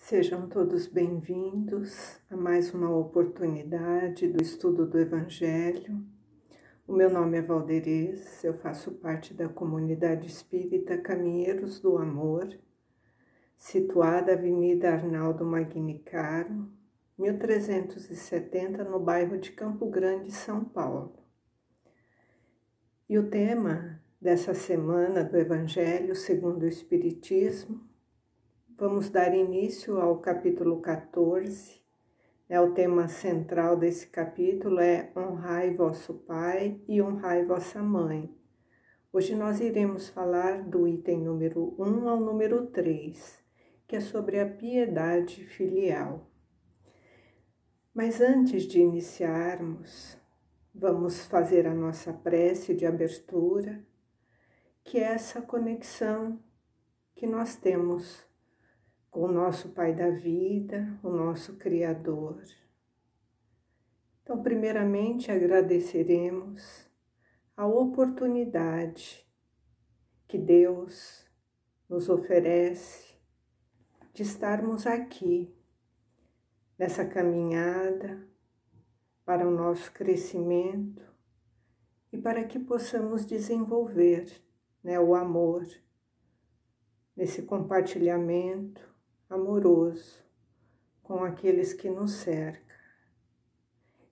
Sejam todos bem-vindos a mais uma oportunidade do estudo do Evangelho. O meu nome é Valderez, eu faço parte da comunidade espírita Caminheiros do Amor, situada na Avenida Arnaldo Magnicaro, 1370, no bairro de Campo Grande, São Paulo. E o tema dessa semana do Evangelho segundo o Espiritismo, vamos dar início ao capítulo 14. O tema central desse capítulo é honrai vosso pai e honrai vossa mãe. Hoje nós iremos falar do item número 1 ao número 3, que é sobre a piedade filial. Mas antes de iniciarmos, vamos fazer a nossa prece de abertura, que é essa conexão que nós temos com o nosso Pai da vida, o nosso Criador. Então, primeiramente, agradeceremos a oportunidade que Deus nos oferece de estarmos aqui, nessa caminhada para o nosso crescimento e para que possamos desenvolver o amor, nesse compartilhamento amoroso com aqueles que nos cercam.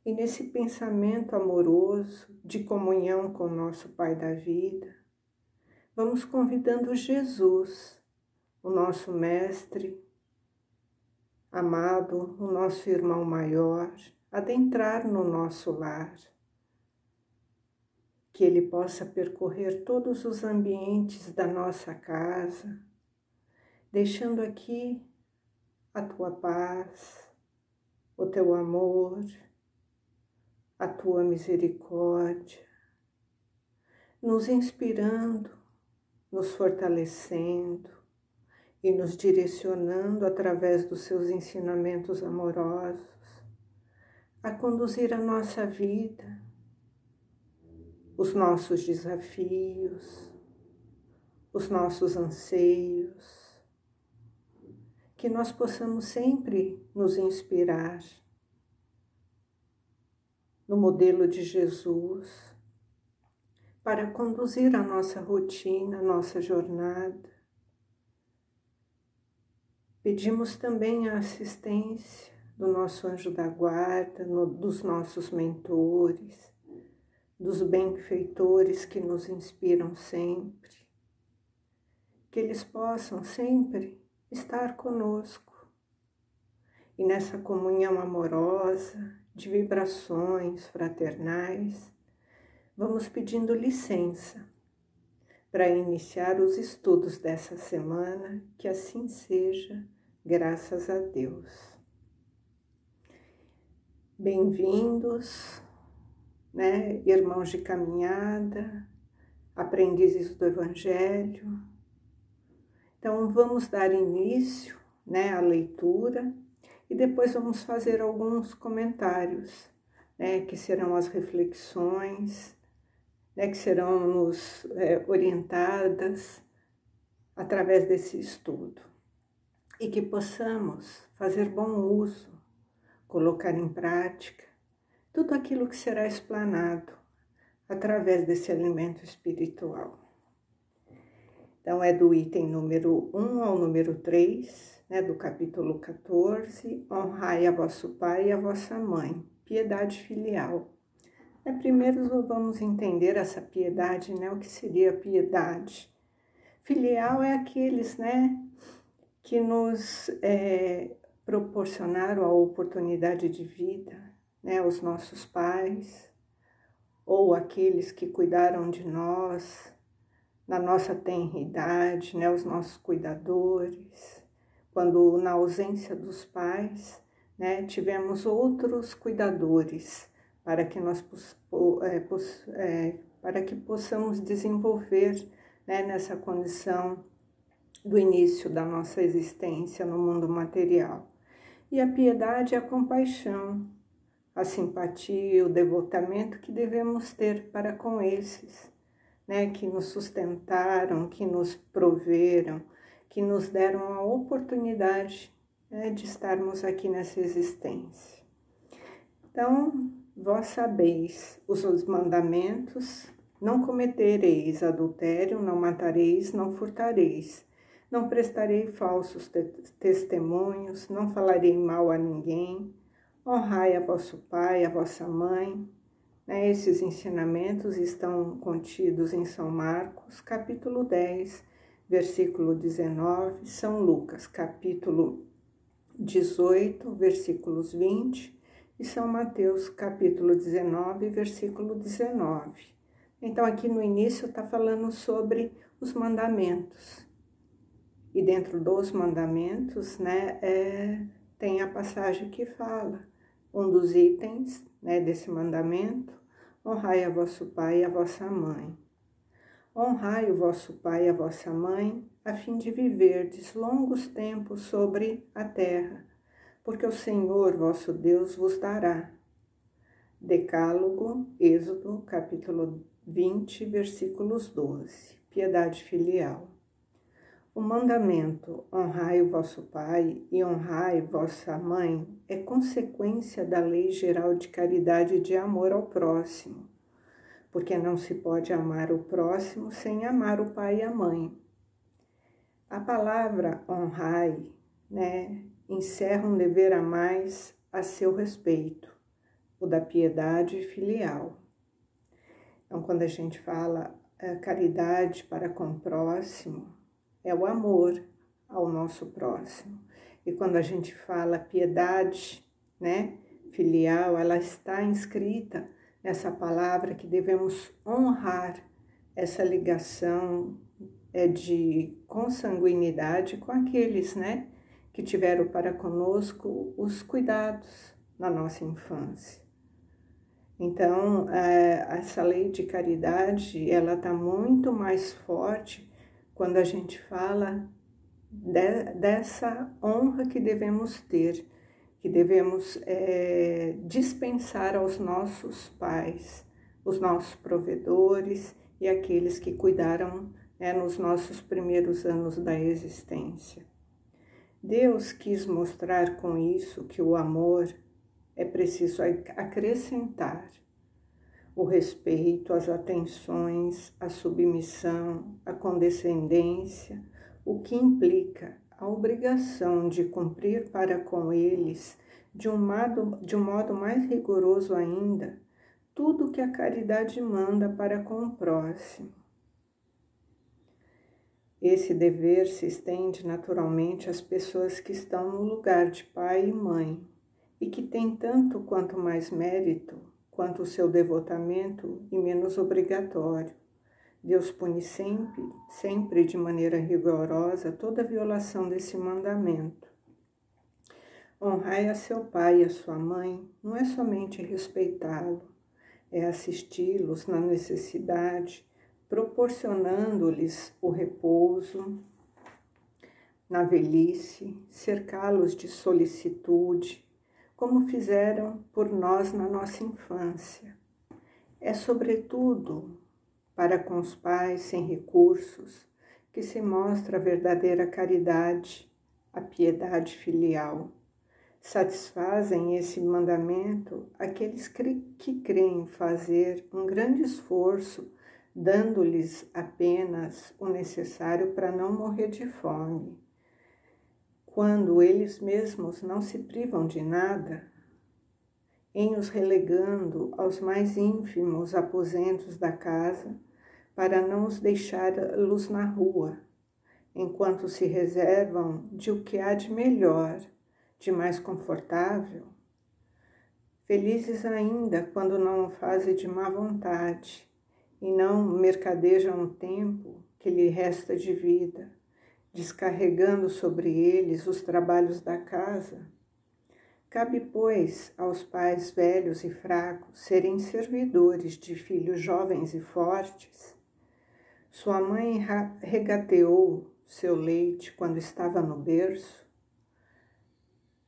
E nesse pensamento amoroso de comunhão com o nosso Pai da vida, vamos convidando Jesus, o nosso Mestre amado, o nosso irmão maior, a adentrar no nosso lar, que Ele possa percorrer todos os ambientes da nossa casa, deixando aqui a tua paz, o teu amor, a tua misericórdia, nos inspirando, nos fortalecendo e nos direcionando através dos seus ensinamentos amorosos a conduzir a nossa vida, os nossos desafios, os nossos anseios, que nós possamos sempre nos inspirar no modelo de Jesus para conduzir a nossa rotina, a nossa jornada. Pedimos também a assistência do nosso anjo da guarda, dos nossos mentores, dos benfeitores que nos inspiram sempre, que eles possam sempre estar conosco e nessa comunhão amorosa de vibrações fraternais, vamos pedindo licença para iniciar os estudos dessa semana, que assim seja, graças a Deus. Bem-vindos, irmãos de caminhada, aprendizes do Evangelho. Então, vamos dar início à leitura e depois vamos fazer alguns comentários, que serão as reflexões, que serão nos orientadas através desse estudo. E que possamos fazer bom uso, colocar em prática tudo aquilo que será explanado através desse alimento espiritual. Então, é do item número 1 ao número 3, do capítulo 14, honrai a vosso pai e a vossa mãe, piedade filial. Primeiro vamos entender essa piedade, o que seria a piedade. Filial é aqueles, que nos proporcionaram a oportunidade de vida, os nossos pais, ou aqueles que cuidaram de nós, na nossa tenridade, os nossos cuidadores, quando na ausência dos pais, tivemos outros cuidadores para que nós para que possamos desenvolver nessa condição do início da nossa existência no mundo material. E a piedade é a compaixão, a simpatia, o devotamento que devemos ter para com esses, que nos sustentaram, que nos proveram, que nos deram a oportunidade de estarmos aqui nessa existência. Então, vós sabeis os mandamentos: não cometereis adultério, não matareis, não furtareis, não prestarei falsos testemunhos, não falarei mal a ninguém, honrai a vosso pai, a vossa mãe. Esses ensinamentos estão contidos em São Marcos, capítulo 10, versículo 19, São Lucas, capítulo 18, versículos 20, e São Mateus, capítulo 19, versículo 19. Então, aqui no início está falando sobre os mandamentos. E dentro dos mandamentos, tem a passagem que fala, um dos itens desse mandamento: honrai a vosso pai e a vossa mãe. Honrai o vosso pai e a vossa mãe, a fim de viverdes longos tempos sobre a terra, porque o Senhor vosso Deus vos dará. Decálogo, Êxodo, capítulo 20, versículos 12. Piedade filial. O mandamento honrai o vosso pai e honrai vossa mãe é consequência da lei geral de caridade e de amor ao próximo, porque não se pode amar o próximo sem amar o pai e a mãe. A palavra honrai, encerra um dever a mais a seu respeito, o da piedade filial. Então, quando a gente fala caridade para com o próximo, é o amor ao nosso próximo. E quando a gente fala piedade, filial, ela está inscrita nessa palavra que devemos honrar essa ligação de consanguinidade com aqueles, que tiveram para conosco os cuidados na nossa infância. Então, essa lei de caridade, ela está muito mais forte quando a gente fala dessa honra que devemos ter, que devemos dispensar aos nossos pais, os nossos provedores e aqueles que cuidaram nos nossos primeiros anos da existência. Deus quis mostrar com isso que o amor é preciso acrescentar o respeito, as atenções, a submissão, a condescendência, o que implica a obrigação de cumprir para com eles, de um modo mais rigoroso ainda, tudo que a caridade manda para com o próximo. Esse dever se estende naturalmente às pessoas que estão no lugar de pai e mãe, e que têm tanto quanto mais mérito quanto o seu devotamento e menos obrigatório. Deus pune sempre de maneira rigorosa toda violação desse mandamento. Honrai a seu pai e a sua mãe não é somente respeitá-lo, é assisti-los na necessidade, proporcionando-lhes o repouso na velhice, cercá-los de solicitude, como fizeram por nós na nossa infância. É, sobretudo, para com os pais sem recursos que se mostra a verdadeira caridade, a piedade filial. Satisfazem esse mandamento aqueles que creem fazer um grande esforço, dando-lhes apenas o necessário para não morrer de fome. Quando eles mesmos não se privam de nada, em os relegando aos mais ínfimos aposentos da casa, para não os deixá-los na rua, enquanto se reservam de o que há de melhor, de mais confortável. Felizes ainda quando não o fazem de má vontade e não mercadejam o tempo que lhe resta de vida, descarregando sobre eles os trabalhos da casa. Cabe, pois, aos pais velhos e fracos serem servidores de filhos jovens e fortes. Sua mãe regateou seu leite quando estava no berço,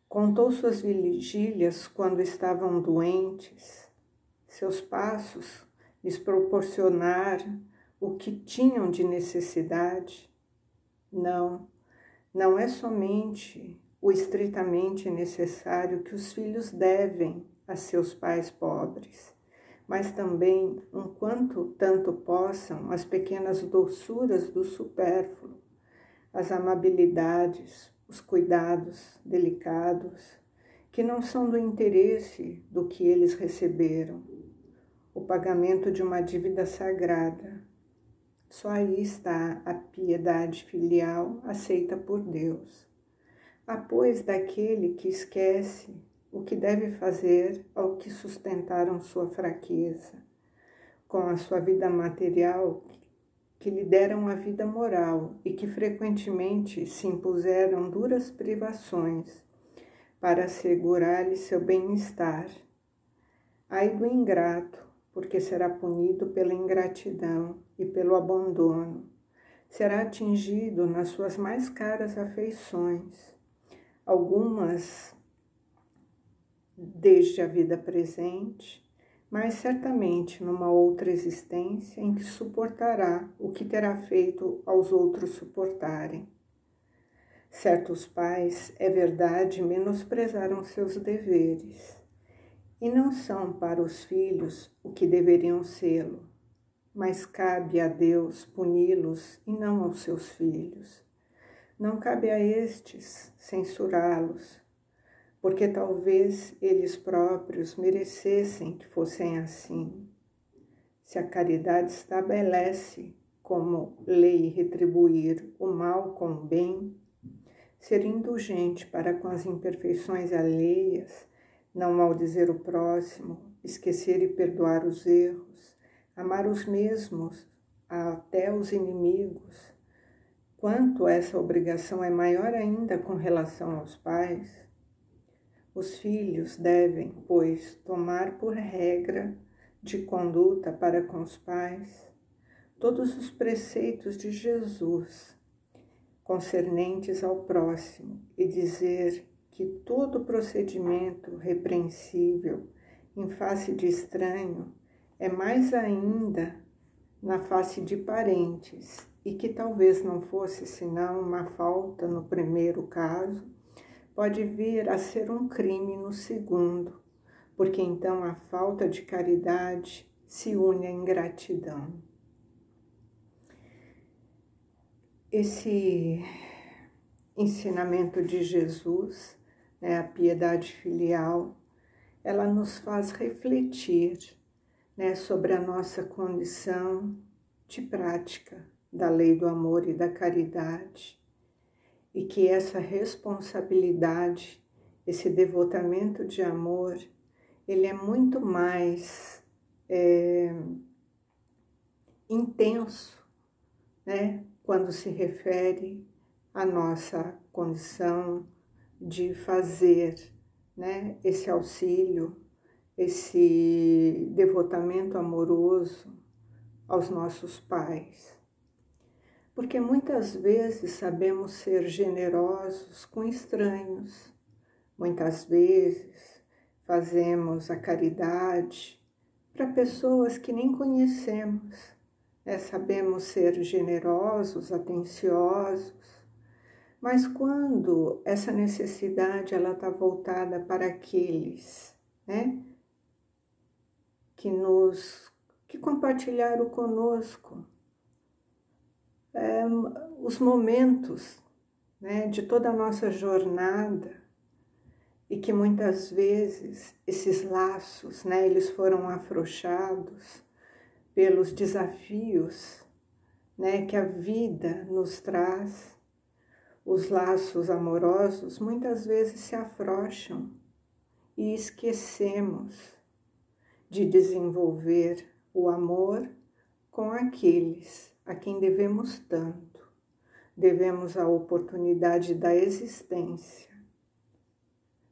contou suas vigílias quando estavam doentes, seus passos lhes proporcionaram o que tinham de necessidade. Não é somente o o estritamente necessário que os filhos devem a seus pais pobres, mas também, enquanto tanto possam, as pequenas doçuras do supérfluo, as amabilidades, os cuidados delicados, que não são do interesse do que eles receberam, o pagamento de uma dívida sagrada. Só aí está a piedade filial aceita por Deus. Há, pois, daquele que esquece o que deve fazer ao que sustentaram sua fraqueza, com a sua vida material, que lhe deram a vida moral e que frequentemente se impuseram duras privações para assegurar-lhe seu bem-estar. Ai do ingrato, porque será punido pela ingratidão e pelo abandono, será atingido nas suas mais caras afeições, algumas desde a vida presente, mas certamente numa outra existência em que suportará o que terá feito aos outros suportarem. Certos pais, é verdade, menosprezaram seus deveres, e não são para os filhos o que deveriam sê-lo, mas cabe a Deus puni-los e não aos seus filhos. Não cabe a estes censurá-los, porque talvez eles próprios merecessem que fossem assim. Se a caridade estabelece como lei retribuir o mal com o bem, ser indulgente para com as imperfeições alheias, não maldizer o próximo, esquecer e perdoar os erros, amar os mesmos, até os inimigos, quanto essa obrigação é maior ainda com relação aos pais, os filhos devem, pois, tomar por regra de conduta para com os pais todos os preceitos de Jesus concernentes ao próximo e dizer que todo procedimento repreensível em face de estranho é mais ainda na face de parentes e que talvez não fosse senão uma falta no primeiro caso, pode vir a ser um crime no segundo, porque então a falta de caridade se une à ingratidão. Esse ensinamento de Jesus, a piedade filial, ela nos faz refletir, sobre a nossa condição de prática da lei do amor e da caridade, e que essa responsabilidade, esse devotamento de amor, ele é muito mais intenso, quando se refere à nossa condição de fazer, esse auxílio, esse devotamento amoroso aos nossos pais. Porque muitas vezes sabemos ser generosos com estranhos, muitas vezes fazemos a caridade para pessoas que nem conhecemos. Sabemos ser generosos, atenciosos, mas quando essa necessidade ela está voltada para aqueles, que compartilharam conosco os momentos, de toda a nossa jornada, e que muitas vezes esses laços, eles foram afrouxados pelos desafios, que a vida nos traz. Os laços amorosos muitas vezes se afrouxam e esquecemos de desenvolver o amor com aqueles a quem devemos tanto. Devemos a oportunidade da existência.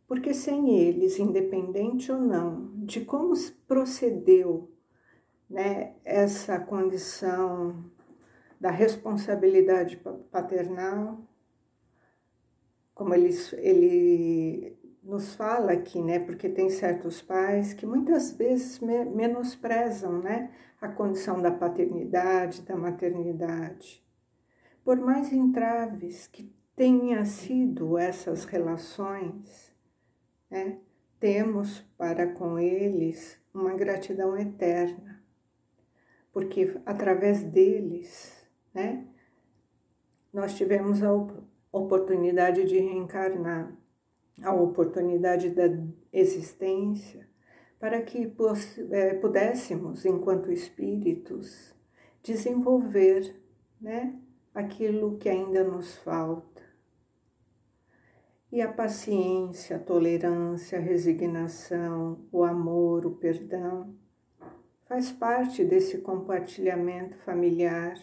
Porque sem eles, independente ou não de como procedeu, essa condição da responsabilidade paternal, como ele nos fala aqui, porque tem certos pais que muitas vezes menosprezam, a condição da paternidade, da maternidade. Por mais entraves que tenha sido essas relações, né, temos para com eles uma gratidão eterna, porque através deles, né, nós tivemos a oportunidade de reencarnar, a oportunidade da existência, para que pudéssemos, enquanto espíritos, desenvolver, né, aquilo que ainda nos falta. E a paciência, a tolerância, a resignação, o amor, o perdão, faz parte desse compartilhamento familiar.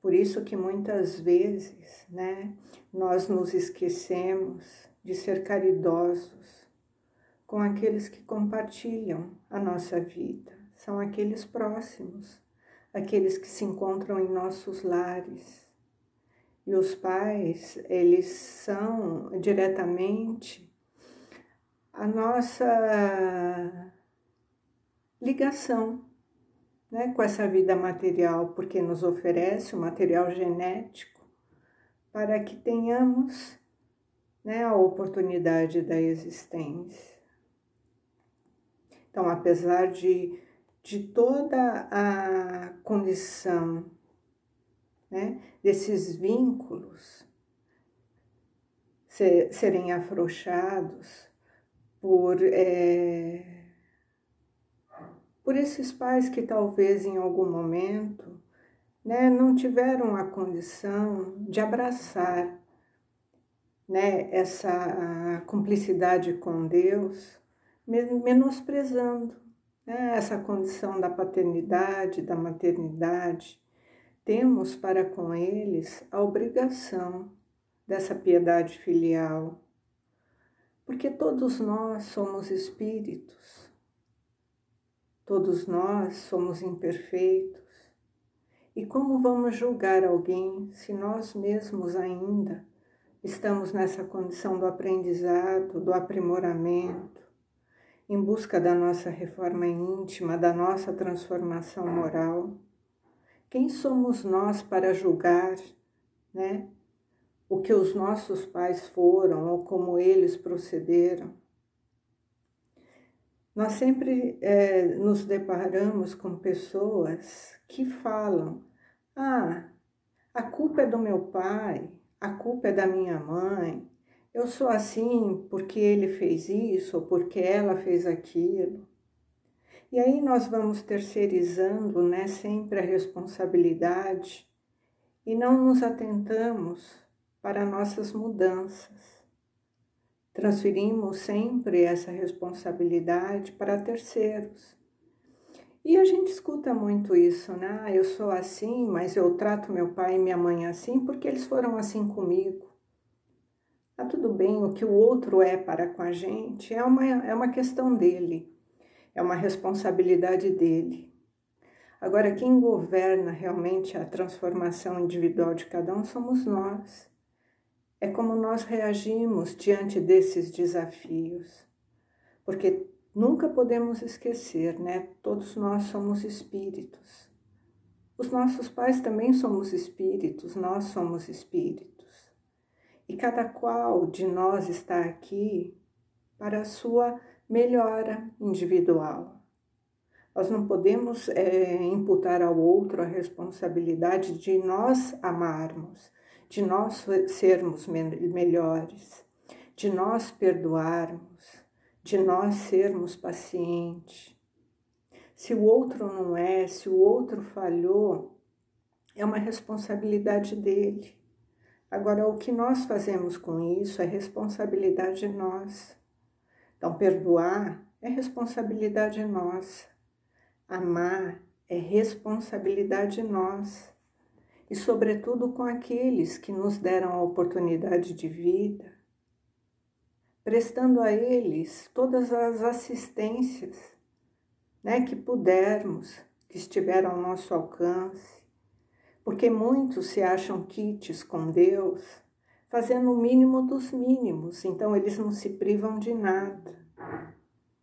Por isso que muitas vezes, né, nós nos esquecemos de ser caridosos com aqueles que compartilham a nossa vida. São aqueles próximos, aqueles que se encontram em nossos lares. E os pais, eles são diretamente a nossa ligação, né, com essa vida material, porque nos oferece o material genético para que tenhamos, né, a oportunidade da existência. Então, apesar de toda a condição, né, desses vínculos serem afrouxados por esses pais que talvez em algum momento, né, não tiveram a condição de abraçar, né, essa cumplicidade com Deus, menosprezando, né, essa condição da paternidade, da maternidade. Temos para com eles a obrigação dessa piedade filial, porque todos nós somos espíritos, todos nós somos imperfeitos. E como vamos julgar alguém se nós mesmos ainda estamos nessa condição do aprendizado, do aprimoramento, em busca da nossa reforma íntima, da nossa transformação moral? Quem somos nós para julgar, né, o que os nossos pais foram ou como eles procederam? Nós sempre nos deparamos com pessoas que falam: ah, a culpa é do meu pai, a culpa é da minha mãe, eu sou assim porque ele fez isso ou porque ela fez aquilo. E aí nós vamos terceirizando, né, sempre a responsabilidade e não nos atentamos para nossas mudanças. Transferimos sempre essa responsabilidade para terceiros. E a gente escuta muito isso, né? Ah, eu sou assim, mas eu trato meu pai e minha mãe assim porque eles foram assim comigo. Tá tudo bem, o que o outro é para com a gente é uma questão dele. É uma responsabilidade dele. Agora, quem governa realmente a transformação individual de cada um somos nós. É como nós reagimos diante desses desafios. Porque nunca podemos esquecer, né? Todos nós somos espíritos. Os nossos pais também somos espíritos, nós somos espíritos. E cada qual de nós está aqui para a sua melhora individual. Nós não podemos imputar ao outro a responsabilidade de nós amarmos, de nós sermos melhores, de nós perdoarmos, de nós sermos pacientes. Se o outro não é, se o outro falhou, é uma responsabilidade dele. Agora, o que nós fazemos com isso é responsabilidade nossa. Então, perdoar é responsabilidade nossa. Amar é responsabilidade nossa. E, sobretudo, com aqueles que nos deram a oportunidade de vida, prestando a eles todas as assistências, né, que pudermos, que estiveram ao nosso alcance. Porque muitos se acham quites com Deus, fazendo o mínimo dos mínimos, então eles não se privam de nada.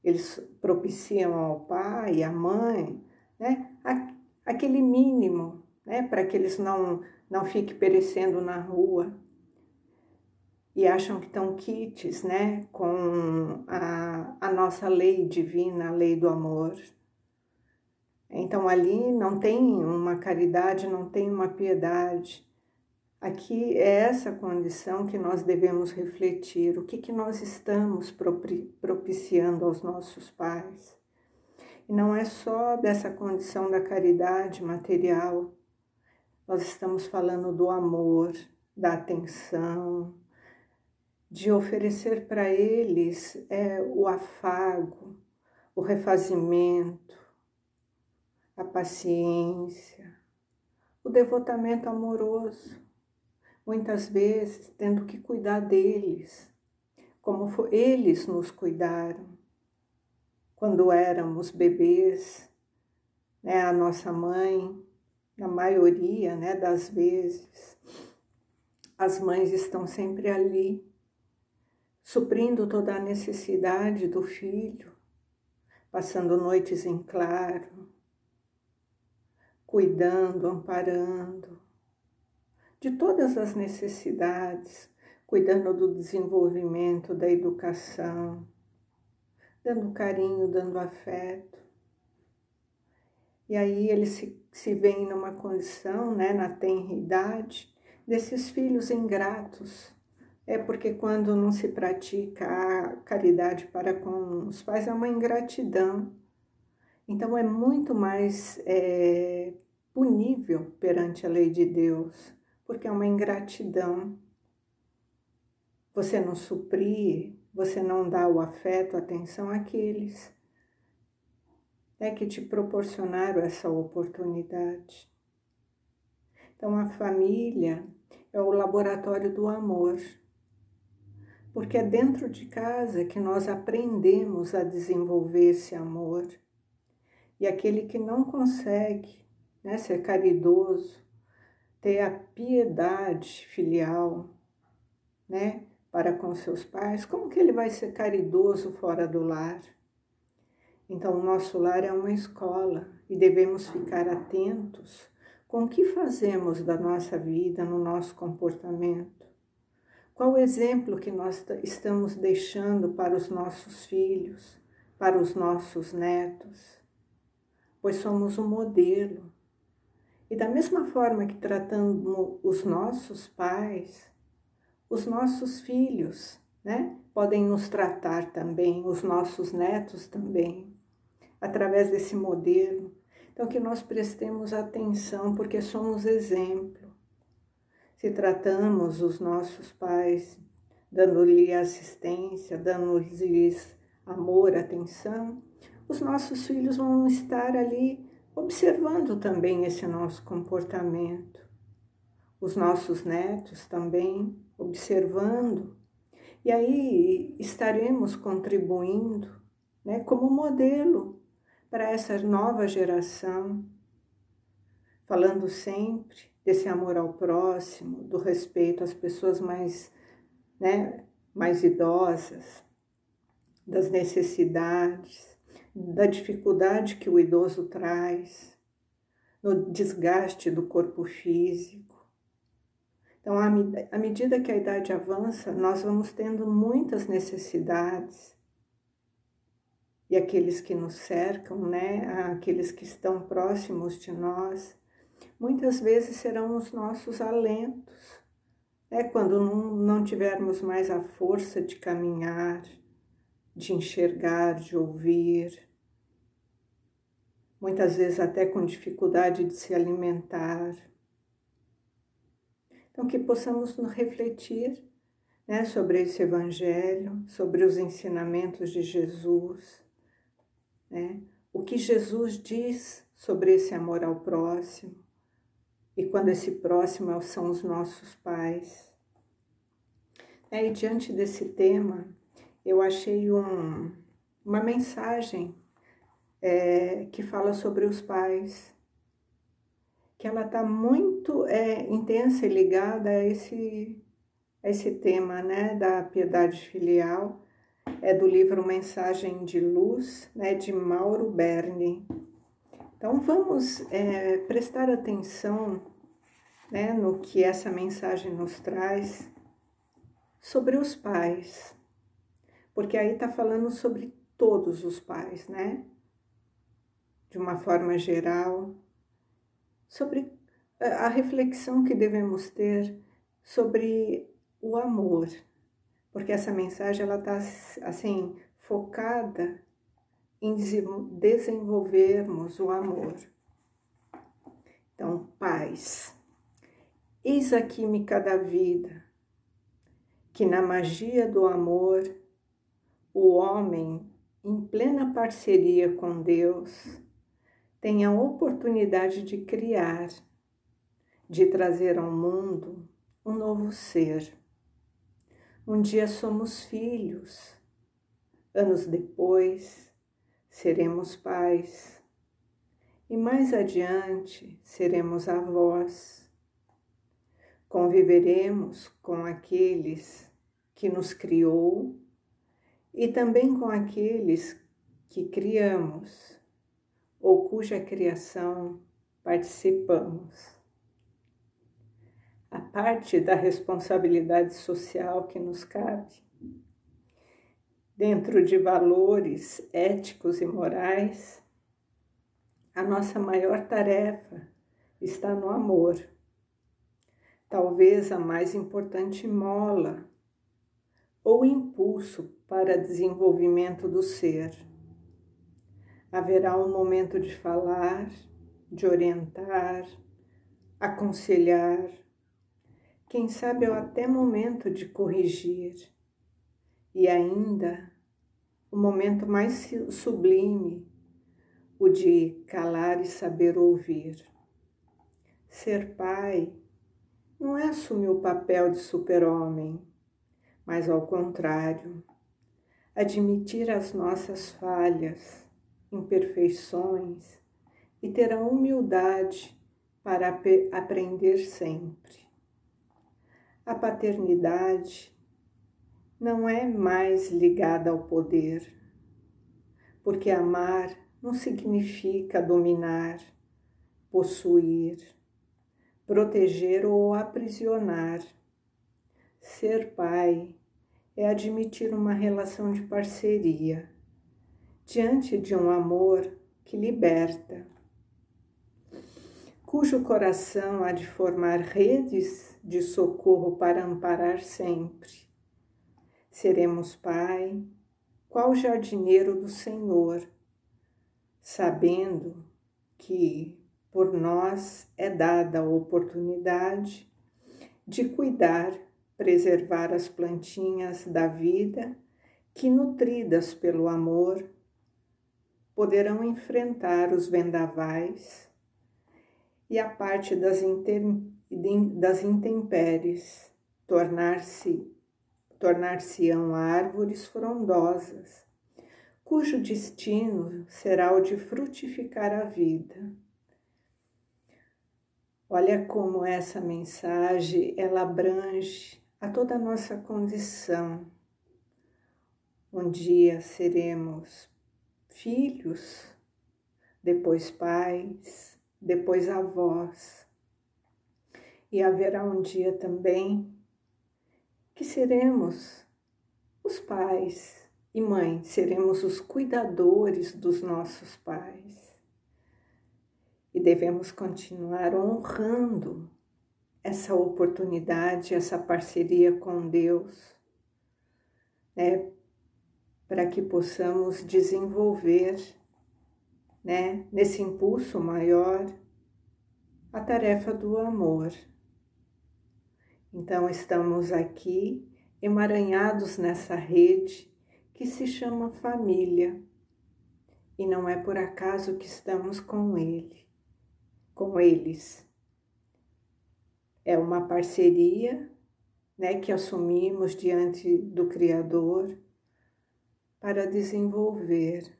Eles propiciam ao pai, à mãe, né, aquele mínimo, né, para que eles não fiquem perecendo na rua. e acham que estão quites, né, com a nossa lei divina, a lei do amor. Então ali não tem uma caridade, não tem uma piedade. Aqui é essa condição que nós devemos refletir. O que nós estamos propiciando aos nossos pais? E não é só dessa condição da caridade material. Nós estamos falando do amor, da atenção, de oferecer para eles o afago, o refazimento, a paciência, o devotamento amoroso, muitas vezes tendo que cuidar deles, como eles nos cuidaram quando éramos bebês, né? A nossa mãe, na maioria, né, das vezes, as mães estão sempre ali, suprindo toda a necessidade do filho, passando noites em claro, cuidando, amparando de todas as necessidades, cuidando do desenvolvimento, da educação, dando carinho, dando afeto. E aí eles se veem numa condição, né, na tenridade, desses filhos ingratos. É porque quando não se pratica a caridade para com os pais, é uma ingratidão. Então é muito mais punível perante a lei de Deus, porque é uma ingratidão. Você não suprir, você não dá o afeto, a atenção àqueles que te proporcionaram essa oportunidade. Então a família é o laboratório do amor, porque é dentro de casa que nós aprendemos a desenvolver esse amor. E aquele que não consegue, né, ser caridoso, ter a piedade filial, né, para com seus pais, como que ele vai ser caridoso fora do lar? Então, o nosso lar é uma escola e devemos ficar atentos com o que fazemos da nossa vida, no nosso comportamento. Qual o exemplo que nós estamos deixando para os nossos filhos, para os nossos netos? Pois somos um modelo. E da mesma forma que tratamos os nossos pais, os nossos filhos, né, podem nos tratar também, os nossos netos também, através desse modelo. Então, que nós prestemos atenção, porque somos exemplo. Se tratamos os nossos pais, dando-lhe assistência, dando-lhes amor, atenção, os nossos filhos vão estar ali observando também esse nosso comportamento. Os nossos netos também observando. E aí estaremos contribuindo, né, como modelo para essa nova geração, falando sempre desse amor ao próximo, do respeito às pessoas mais idosas, das necessidades, da dificuldade que o idoso traz, no desgaste do corpo físico. Então, à medida que a idade avança, nós vamos tendo muitas necessidades. E aqueles que nos cercam, né, aqueles que estão próximos de nós, muitas vezes serão os nossos alentos, quando não tivermos mais a força de caminhar, de enxergar, de ouvir, muitas vezes até com dificuldade de se alimentar. Então, que possamos refletir, né, sobre esse Evangelho, sobre os ensinamentos de Jesus, né? O que Jesus diz sobre esse amor ao próximo, e quando esse próximo são os nossos pais. E diante desse tema, eu achei uma mensagem que fala sobre os pais, que ela está muito intensa e ligada a esse tema, né, da piedade filial. É do livro Mensagem de Luz, né, de Mauro Berni. Então vamos prestar atenção, né, no que essa mensagem nos traz sobre os pais, porque aí está falando sobre todos os pais, né? De uma forma geral, sobre a reflexão que devemos ter sobre o amor, porque essa mensagem ela está assim focada em desenvolvermos o amor. Então, pais, eis a química da vida, que na magia do amor, o homem, em plena parceria com Deus, tem a oportunidade de criar, de trazer ao mundo um novo ser. Um dia somos filhos, anos depois seremos pais e mais adiante seremos avós. Conviveremos com aqueles que nos criou e também com aqueles que criamos ou cuja criação participamos. A parte da responsabilidade social que nos cabe, dentro de valores éticos e morais, a nossa maior tarefa está no amor. Talvez a mais importante mola ou impulso para desenvolvimento do ser. Haverá um momento de falar, de orientar, aconselhar, quem sabe até momento de corrigir, e ainda o momento mais sublime, o de calar e saber ouvir. Ser pai não é assumir o papel de super-homem, mas ao contrário, admitir as nossas falhas, imperfeições e ter a humildade para aprender sempre. A paternidade não é mais ligada ao poder, porque amar não significa dominar, possuir, proteger ou aprisionar. Ser pai é admitir uma relação de parceria, diante de um amor que liberta, cujo coração há de formar redes de socorro para amparar sempre. Seremos pai, qual jardineiro do Senhor, sabendo que por nós é dada a oportunidade de cuidar, preservar as plantinhas da vida que, nutridas pelo amor, poderão enfrentar os vendavais e a parte das intempéries, tornar-se-ão árvores frondosas, cujo destino será o de frutificar a vida. Olha como essa mensagem, ela abrange a toda a nossa condição. Um dia seremos filhos, depois pais, depois avós. E haverá um dia também que seremos os pais e mães, seremos os cuidadores dos nossos pais. E devemos continuar honrando essa oportunidade, essa parceria com Deus, né? Para que possamos desenvolver, né, nesse impulso maior, a tarefa do amor. Então, estamos aqui emaranhados nessa rede que se chama família. E não é por acaso que estamos com eles. É uma parceria, né, que assumimos diante do Criador para desenvolver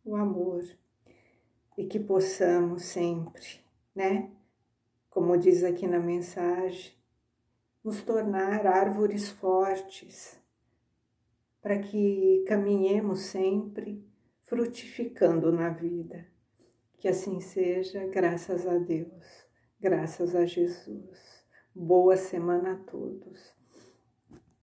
o amor e que possamos sempre, né, como diz aqui na mensagem, nos tornar árvores fortes para que caminhemos sempre frutificando na vida. Que assim seja, graças a Deus, graças a Jesus. Boa semana a todos.